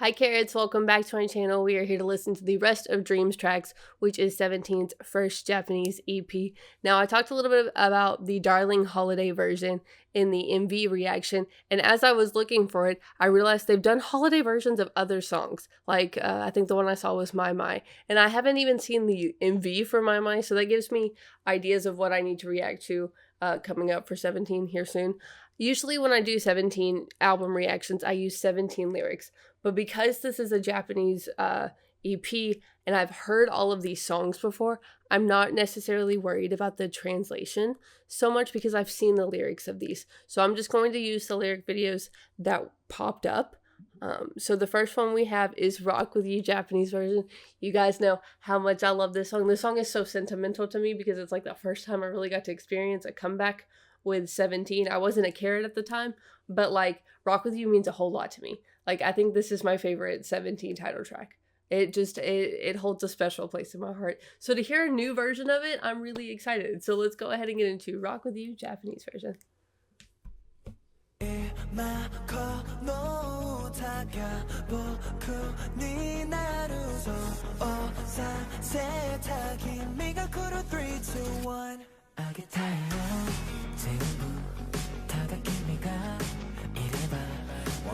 Hi Carrots, welcome back to my channel. We are here to listen to the rest of Dreams Tracks, which is 17's first Japanese EP. Now, I talked a little bit about the Darling Holiday version in the MV reaction, and as I was looking for it, I realized they've done holiday versions of other songs. Like, I think the one I saw was My My, and I haven't even seen the MV for My My, so that gives me ideas of what I need to react to coming up for 17 here soon. Usually when I do 17 album reactions, I use 17 lyrics. But because this is a Japanese EP and I've heard all of these songs before, I'm not necessarily worried about the translation so much because I've seen the lyrics of these. So I'm just going to use the lyric videos that popped up. So the first one we have is Rock With You Japanese version. You guys know how much I love this song. This song is so sentimental to me because it's like the first time I really got to experience a comeback with 17. I wasn't a Carrot at the time, but like Rock With You means a whole lot to me. Like, I think this is my favorite 17 title track. It holds a special place in my heart. So to hear a new version of it, I'm really excited. So let's go ahead and get into Rock With You Japanese version.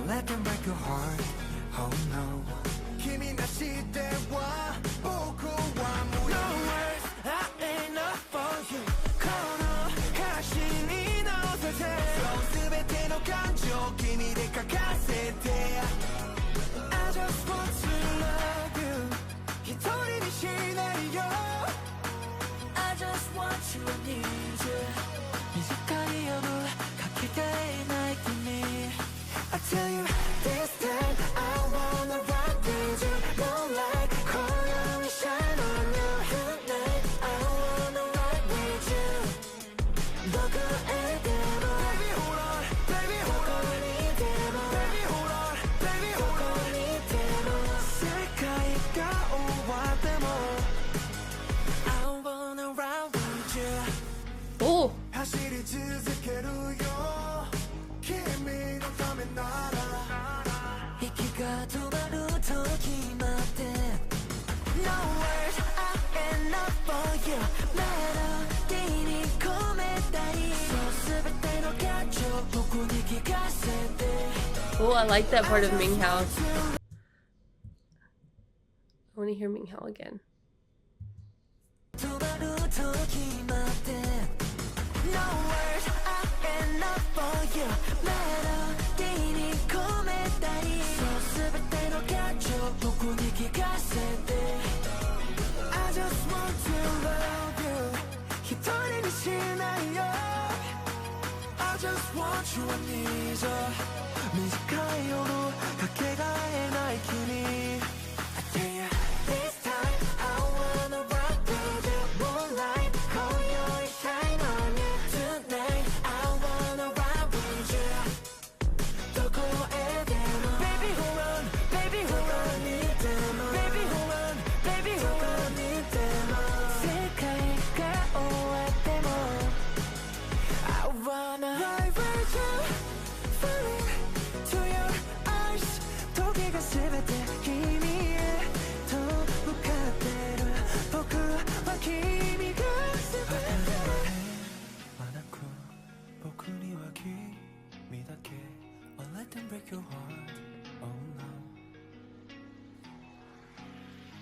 Let them break your heart, oh no. Kimi na shite wa boku wa muyo. No words are enough for you. Kono kashi ni nosete. So subete no kanjou kimi de kakasete. I just want to love you. Hitori ni shinai yo. I just want you and need you. Mizukai yobu kakekae nai kimi. I tell you, this time I wanna rock with you. Moonlight, corner, we shine on you tonight. I wanna rock with you. Boku e demo. Baby, hold on, baby, hold on. Baby, hold on, baby, hold on. Sekai ga owatte mo I wanna rock with you. Oh! Hashiri tsuzukeru yo. Kimi no tame nara. Iki ga tomaru toki matte. No words are enough for you. Melody ni kometai. So subete no kachou boku ni kikasete. Oh, I like that part of Ming Hao. I want to hear Ming Hao again. Tomaru toki matte. No words are enough for you. Melody ni kometai. So subete no kachou boku ni kikasete. I just want to love you. Hitori ni shinai yo. I just want you and need you. Mizukai yoru kakegaenai kimi. I tell you, this time I wanna rock with you. Moonlight, koyoi shine on you tonight. I wanna rock with you. Doko e demo. Baby, hold on, baby, hold on. Baby, hold on, baby, hold on. Sekai ga owatte mo I wanna ride with you. Falling to your eyes. Toki ga subete kimi e to mukatteる. Boku wa kimi ga subete. Wanaku, boku ni wa kimi dake. I'll let them break your heart, oh no.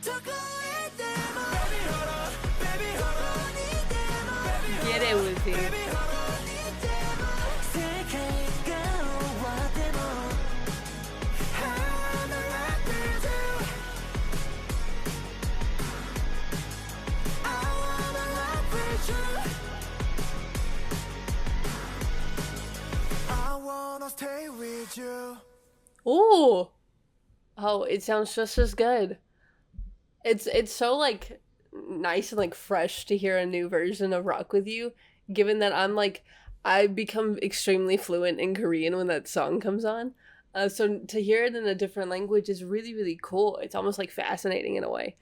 Doko e demo. Baby, hold on, baby, hold on. Get it with you. Baby, hold on. Sekai ga owatte mo I wanna rock with you. I wanna rock with you. I wanna stay with you. Ooh! Oh, it sounds just as good. It's so like nice and like fresh to hear a new version of Rock With You, given that I become extremely fluent in Korean when that song comes on. So to hear it in a different language is really, really cool. It's almost like fascinating in a way.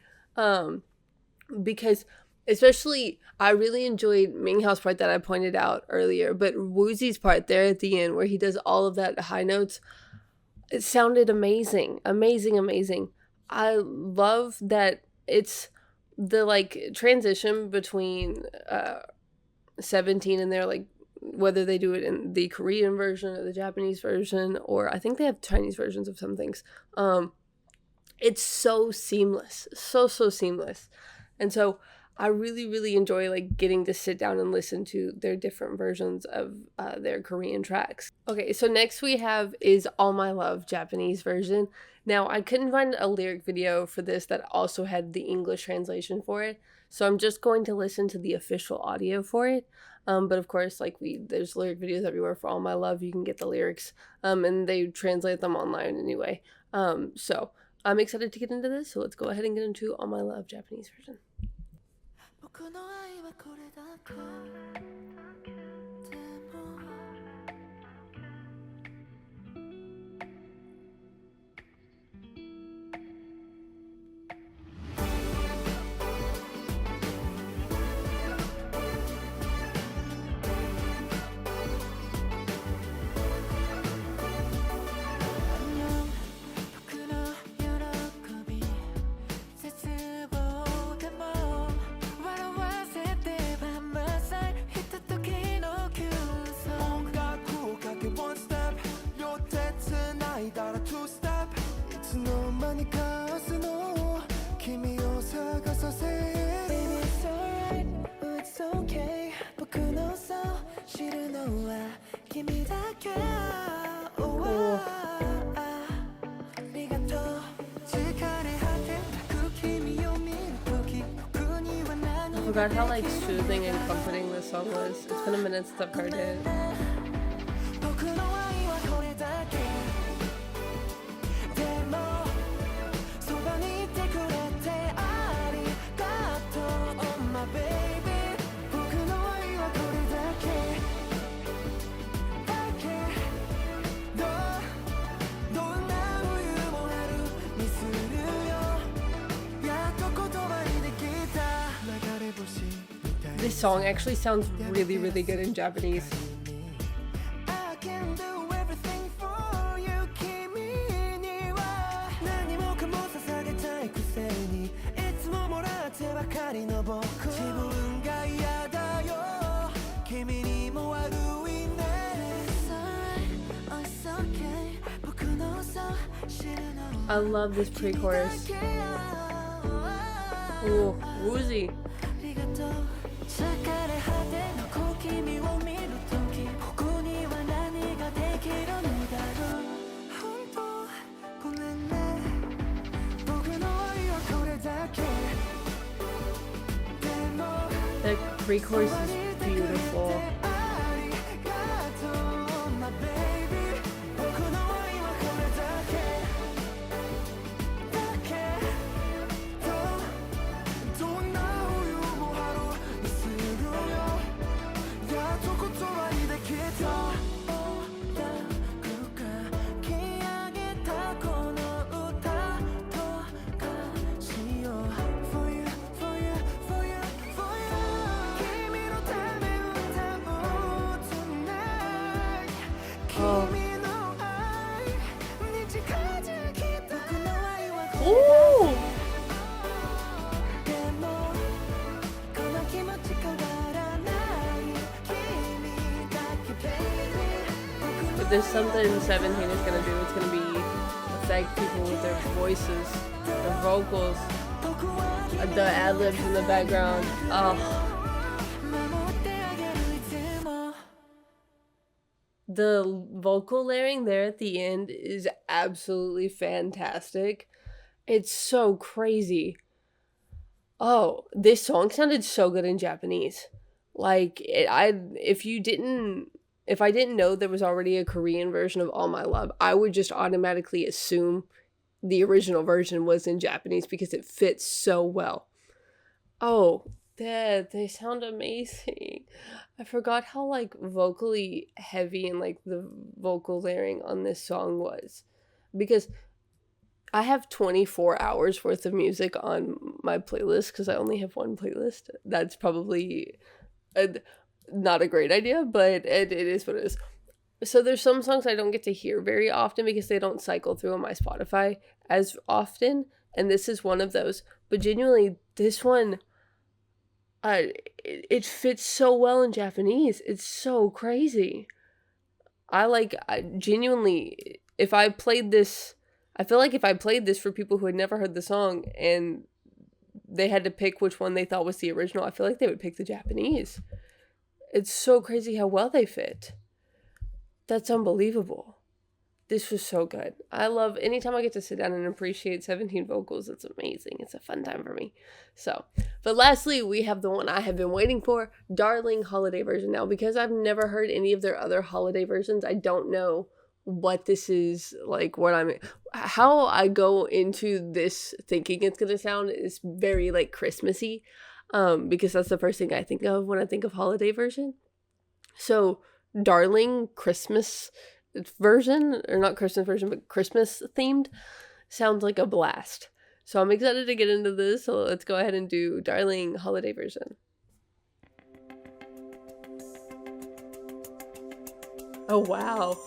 Because especially I really enjoyed Ming Hao's part that I pointed out earlier, but Woozy's part there at the end where he does all of that high notes. It sounded amazing, amazing, amazing. I love that it's the like transition between 17 and they're like, whether they do it in the Korean version or the Japanese version, or I think they have Chinese versions of some things. It's so seamless, so seamless. And so I really, really enjoy like getting to sit down and listen to their different versions of their Korean tracks. Okay, so next we have is All My Love Japanese version. Now I couldn't find a lyric video for this that also had the English translation for it, so I'm just going to listen to the official audio for it. But of course, like there's lyric videos everywhere for All My Love. You can get the lyrics, and they translate them online anyway. So I'm excited to get into this. So let's go ahead and get into All My Love Japanese version. 僕の愛はこれだけでも I forgot how like soothing and comforting this song was. It's been a minute since I've heard it. This song actually sounds really, really good in Japanese. I love this pre-chorus. Ooh, woozy. The pre-chorus is beautiful. Ooh! But there's something 17 is gonna do. It's gonna be affect people with their voices, their vocals, the ad-libs in the background. Oh. The vocal layering there at the end is absolutely fantastic. It's so crazy. Oh, this song sounded so good in Japanese. Like if I didn't know there was already a Korean version of All My Love, I would just automatically assume the original version was in Japanese because it fits so well. Oh, they sound amazing. I forgot how like vocally heavy and like the vocal layering on this song was, because I have 24 hours worth of music on my playlist because I only have one playlist. That's probably not a great idea, but it is what it is. So there's some songs I don't get to hear very often because they don't cycle through on my Spotify as often, and this is one of those. But genuinely, this one, it fits so well in Japanese. It's so crazy. I genuinely, if I played this, I feel like if I played this for people who had never heard the song and they had to pick which one they thought was the original, I feel like they would pick the Japanese. It's so crazy how well they fit. That's unbelievable. This was so good. I love anytime I get to sit down and appreciate 17 vocals. It's amazing. It's a fun time for me. So, but lastly, we have the one I have been waiting for, Darling Holiday version. Now, because I've never heard any of their other holiday versions, I don't know what this is like, how I go into this thinking it's gonna sound is very like Christmassy, because that's the first thing I think of when I think of holiday version. So, Darling Christmas version, or not Christmas version, but Christmas themed, sounds like a blast. So I'm excited to get into this. So let's go ahead and do Darling holiday version. Oh wow.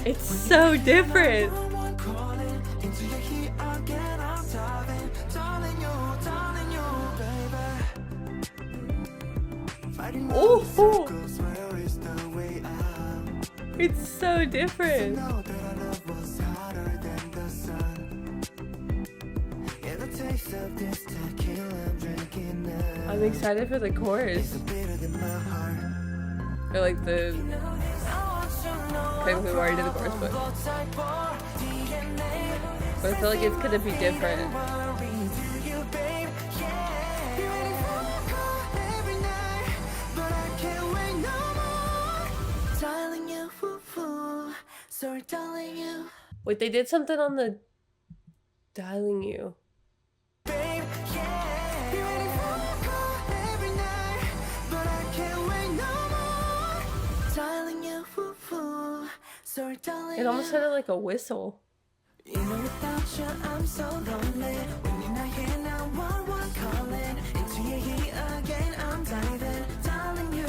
It's so different. Oh, it's so different. I'm excited for the chorus. Or like the... Okay, we already did the chorus, but I feel like it's gonna be different. Wait, they did something on the Dialing You. It almost sounded like a whistle. You know, without you, I'm so lonely. When you're not here now, one calling. Into your heat again, I'm diving. Darling you,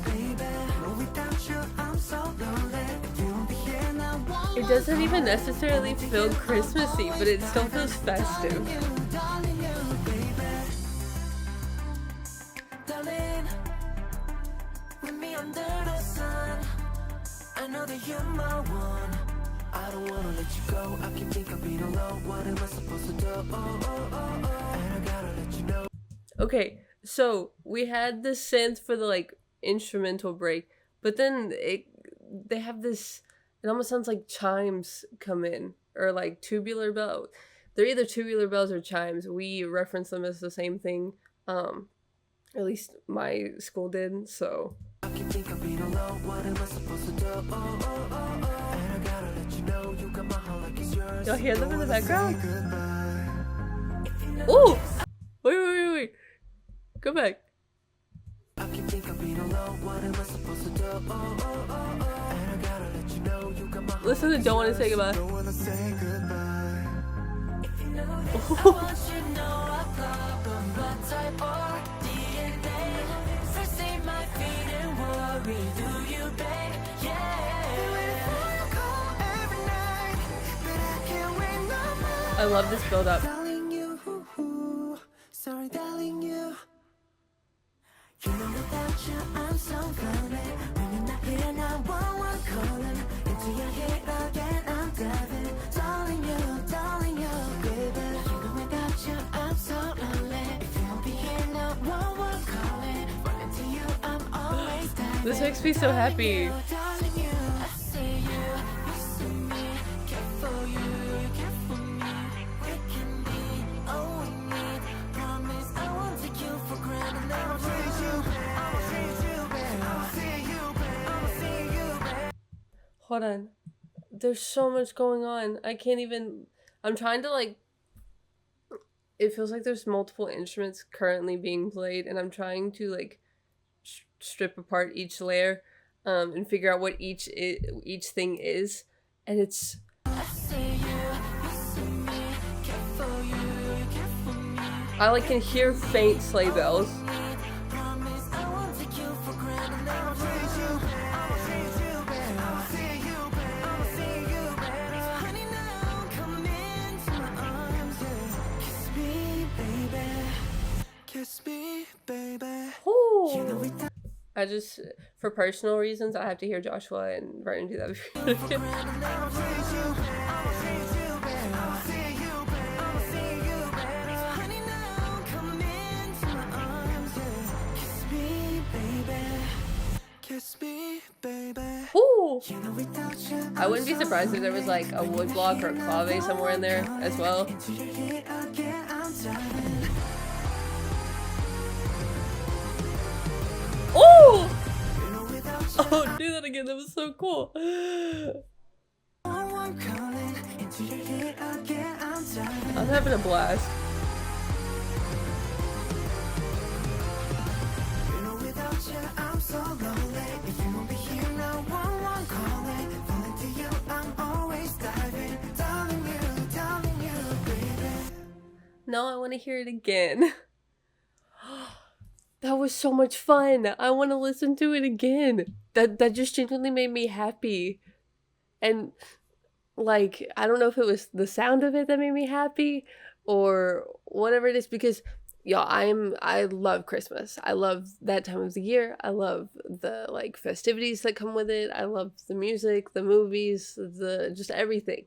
baby. No, without you, I'm so lonely. If you won't be here now, it doesn't even necessarily feel Christmassy, but it still feels festive. Darling you, baby. Darling, with me under the sun. I know that you're my one. I don't wanna let you go. I can think of being alone. What am I supposed to do? And I gotta let you know. Okay, so we had the synth for the like instrumental break, but then they have this. It almost sounds like chimes come in, or like tubular bell. They're either tubular bells or chimes. We reference them as the same thing. At least my school did. So. I can think of being alone. What am I supposed to do? And I gotta let you know you got my heart like it's yours. Y'all hear them in the background? Ooh! Wait. Go back. I can think of being alone. What am I supposed to do? And I gotta let you know you got my heart. Listen to Don't Wanna Say Goodbye. Don't wanna say goodbye. If you know, I want you to know a problem, blood type or DNA. First save my feet and worry, do you, babe? Yeah. I love this build up. Darling you, sorry, darling you. You know without you, I'm so lonely. When you're not here now, one calling. Into your head again, I'm diving. Darling you, baby. You know without you, I'm so lonely. If you won't be here now, one calling. Running to you, I'm always diving. This makes me so happy. Darling you, I see you, you see me. Care for you, care for me. We can be all we need. Promise I won't take you for granted. Never please you. Hold on. There's so much going on. I can't even... I'm trying to like... It feels like there's multiple instruments currently being played, and I'm trying to like strip apart each layer and figure out what each thing is. And it's... I like can hear faint sleigh bells. I just, for personal reasons, I have to hear Joshua and Vernon do that before again. Ooh! I wouldn't be surprised if there was like a wood block or a clave somewhere in there as well. Oh! Oh, do that again. That was so cool. I'm having a blast. No, I want to hear it again. That was so much fun. I want to listen to it again. That just genuinely made me happy. And like, I don't know if it was the sound of it that made me happy or whatever it is, because y'all, I love Christmas. I love that time of the year. I love the like festivities that come with it. I love the music, the movies, the just everything.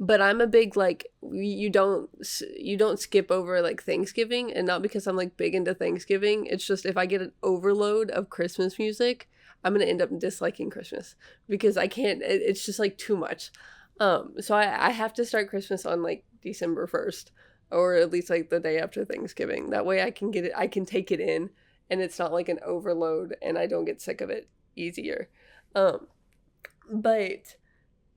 But I'm a big like you don't skip over like Thanksgiving, and not because I'm like big into Thanksgiving. It's just if I get an overload of Christmas music, I'm gonna end up disliking Christmas because I can't. It's just like too much. So I have to start Christmas on like December 1st, or at least like the day after Thanksgiving. That way I can get it. I can take it in, and it's not like an overload, and I don't get sick of it easier. But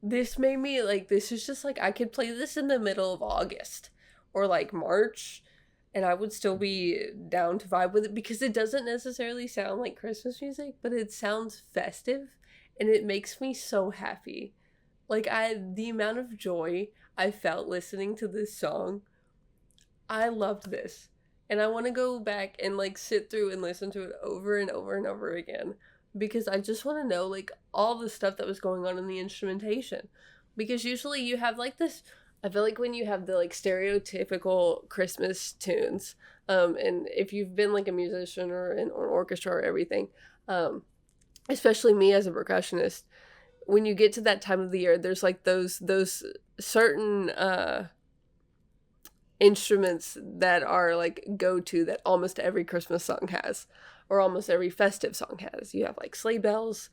this made me like, this is just like, I could play this in the middle of August or like March, and I would still be down to vibe with it because it doesn't necessarily sound like Christmas music, but it sounds festive and it makes me so happy. Like, the amount of joy I felt listening to this song, I loved this. And I want to go back and like sit through and listen to it over and over and over again, because I just want to know like all the stuff that was going on in the instrumentation. Because usually you have like this, I feel like when you have the like stereotypical Christmas tunes, and if you've been like a musician or in an orchestra or everything, especially me as a percussionist, when you get to that time of the year, there's like those certain instruments that are like go-to that almost every Christmas song has, or almost every festive song has. You have like sleigh bells,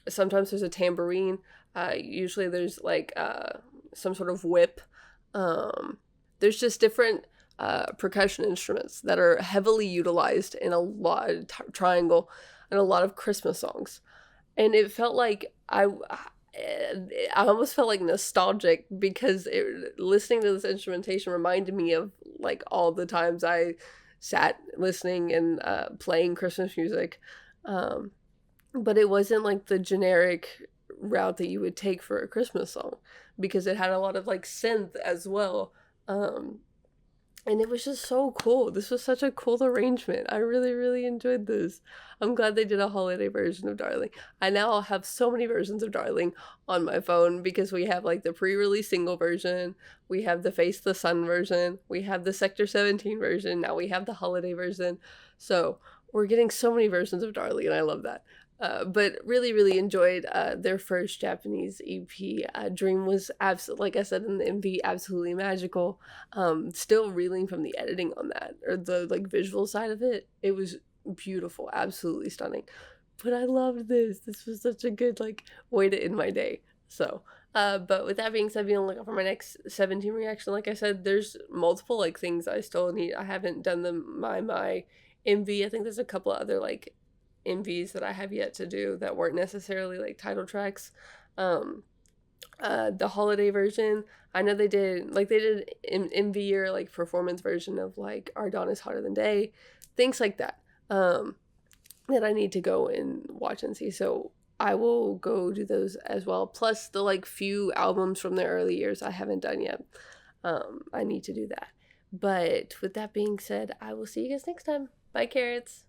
sometimes there's a tambourine, usually there's like some sort of whip. There's just different percussion instruments that are heavily utilized in a lot of triangle and a lot of Christmas songs. And it felt like I almost felt like nostalgic because listening to this instrumentation reminded me of like all the times I sat listening and playing Christmas music. But it wasn't like the generic route that you would take for a Christmas song, because it had a lot of like synth as well. And it was just so cool. This was such a cool arrangement. I really, really enjoyed this. I'm glad they did a holiday version of Darling. I now have so many versions of Darling on my phone, because we have like the pre-release single version, we have the Face the Sun version, we have the Sector 17 version, now we have the holiday version. So we're getting so many versions of Darling, and I love that. But really, really enjoyed their first Japanese EP. Dream was absolutely, like I said in the MV, absolutely magical. Still reeling from the editing on that, or the like visual side of it. It was beautiful, absolutely stunning. But I loved this. This was such a good like way to end my day. So, but with that being said, be on the lookout for my next 17 reaction. Like I said, there's multiple like things I still need. I haven't done my MV. I think there's a couple other like MVs that I have yet to do that weren't necessarily like title tracks. The holiday version, I know they did an MV or like performance version of like Our Dawn is Hotter Than Day, things like that, that I need to go and watch and see. So I will go do those as well, plus the like few albums from the early years I haven't done yet. I need to do that. But with that being said, I will see you guys next time. Bye, carrots.